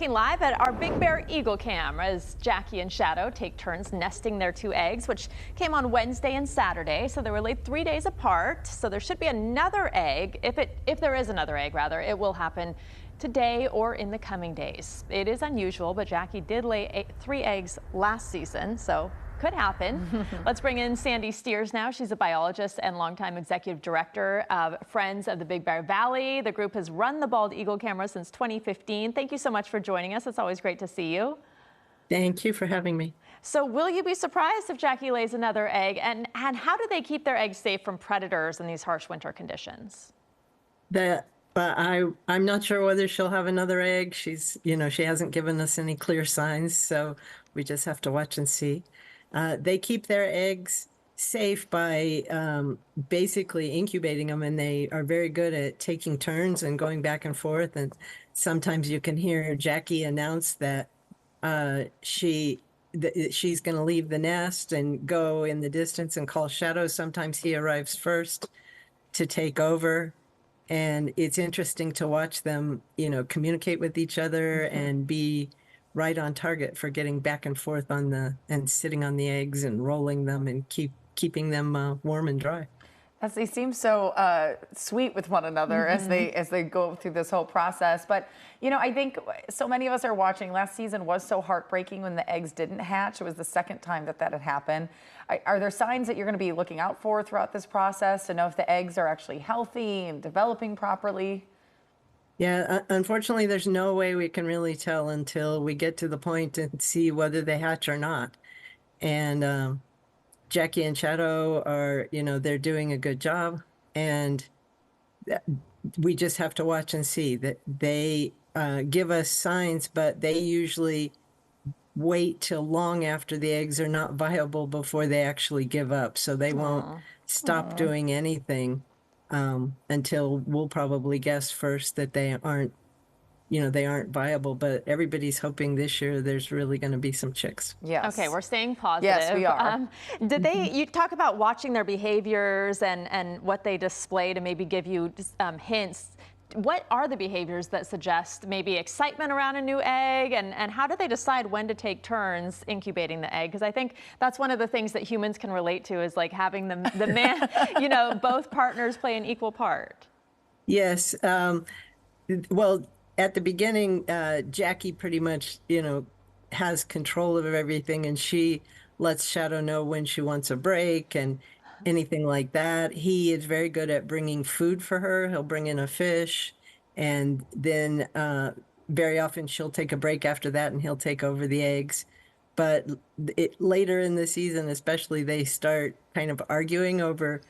looking live at our Big Bear Eagle Cam as Jackie and Shadow take turns nesting their 2 eggs, which came on Wednesday and Saturday. So they were laid 3 days apart. So there should be another egg. If there is another egg, rather, it will happen today or in the coming days. It is unusual, but Jackie did lay 3 eggs last season, so could happen. Let's bring in Sandy Steers now. She's a biologist and longtime executive director of Friends of the Big Bear Valley. The group has run the bald eagle camera since 2015. Thank you so much for joining us. It's always great to see you. Thank you for having me. So will you be surprised if Jackie lays another egg? And how do they keep their eggs safe from predators in these harsh winter conditions? I'm not sure whether she'll have another egg. She hasn't given us any clear signs, so we just have to watch and see. They keep their eggs safe by basically incubating them, and they are very good at taking turns and going back and forth. And sometimes you can hear Jackie announce that she's going to leave the nest and go in the distance and call Shadow. Sometimes he arrives first to take over. And it's interesting to watch them, communicate with each other and be right on target for getting back and forth and sitting on the eggs and rolling them and keeping them warm and dry. As they seem so sweet with one another as they go through this whole process. But, I think so many of us are watching. Last season was so heartbreaking when the eggs didn't hatch. It was the second time that had happened. Are there signs that you're going to be looking out for throughout this process to know if the eggs are actually healthy and developing properly? Yeah, unfortunately, there's no way we can really tell until we get to the point and see whether they hatch or not. And Jackie and Shadow are, they're doing a good job. And we just have to watch and see that they give us signs, but they usually wait till long after the eggs are not viable before they actually give up. So they won't stop doing anything until we'll probably guess first that they aren't viable. But everybody's hoping this year there's really going to be some chicks. Yes. Okay, we're staying positive. Yes, we are. You talk about watching their behaviors and what they display to maybe give you hints. What are the behaviors that suggest maybe excitement around a new egg, and how do they decide when to take turns incubating the egg? Because I think that's one of the things that humans can relate to is like having the man, both partners play an equal part. Yes. Well, at the beginning, Jackie pretty much, has control of everything, and she lets Shadow know when she wants a break and anything like that. He is very good at bringing food for her. He'll bring in a fish, and then very often she'll take a break after that and he'll take over the eggs. But later in the season, especially, they start kind of arguing over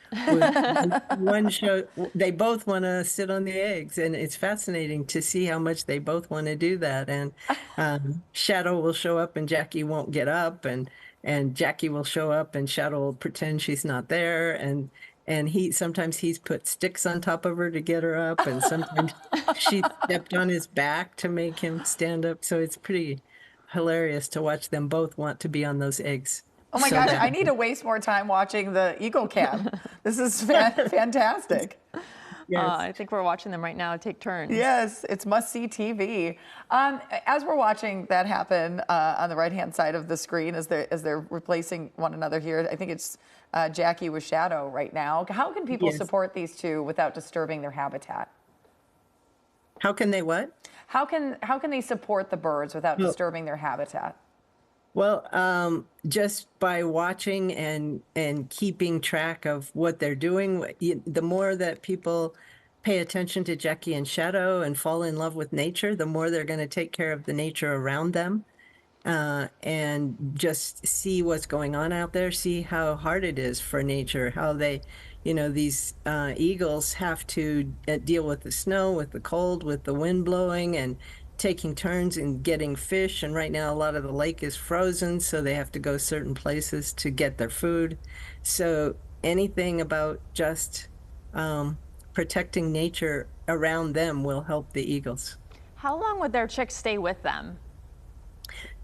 one show. They both want to sit on the eggs, and it's fascinating to see how much they both want to do that. And Shadow will show up and Jackie won't get up, and Jackie will show up and Shadow will pretend she's not there, and sometimes he's put sticks on top of her to get her up, and sometimes she stepped on his back to make him stand up. So it's pretty hilarious to watch them both want to be on those eggs. Oh my gosh, I need to waste more time watching the Eagle Cam. This is fantastic. Yes. I think we're watching them right now take turns. Yes, it's must-see TV. As we're watching that happen on the right-hand side of the screen, as they're replacing one another here, I think it's Jackie with Shadow right now. How can people support these two without disturbing their habitat? How can they what? How can they support the birds without disturbing their habitat? Well, just by watching and keeping track of what they're doing. The more that people pay attention to Jackie and Shadow and fall in love with nature, the more they're going to take care of the nature around them, and just see what's going on out there, see how hard it is for nature, how they, these eagles have to deal with the snow, with the cold, with the wind blowing, and taking turns in getting fish. And right now a lot of the lake is frozen, so they have to go certain places to get their food. So anything about just protecting nature around them will help the eagles. How long would their chicks stay with them?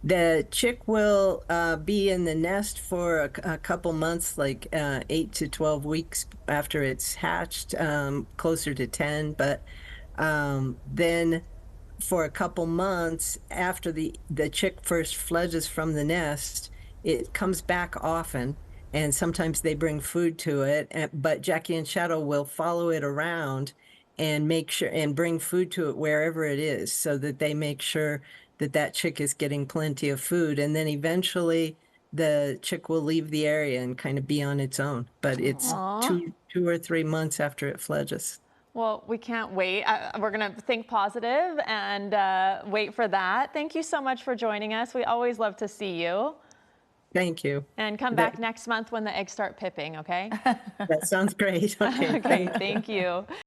The chick will be in the nest for a couple months, like 8 to 12 weeks after it's hatched, closer to 10. But then for a couple months after the chick first fledges from the nest, it comes back often, and sometimes they bring food to it. But Jackie and Shadow will follow it around and make sure and bring food to it wherever it is, so that they make sure that that chick is getting plenty of food. And then eventually the chick will leave the area and kind of be on its own. But it's two or 3 months after it fledges. Well, we can't wait. We're going to think positive and wait for that. Thank you so much for joining us. We always love to see you. Thank you. And come back next month when the eggs start pipping, okay? That sounds great. Okay. Okay, thank you.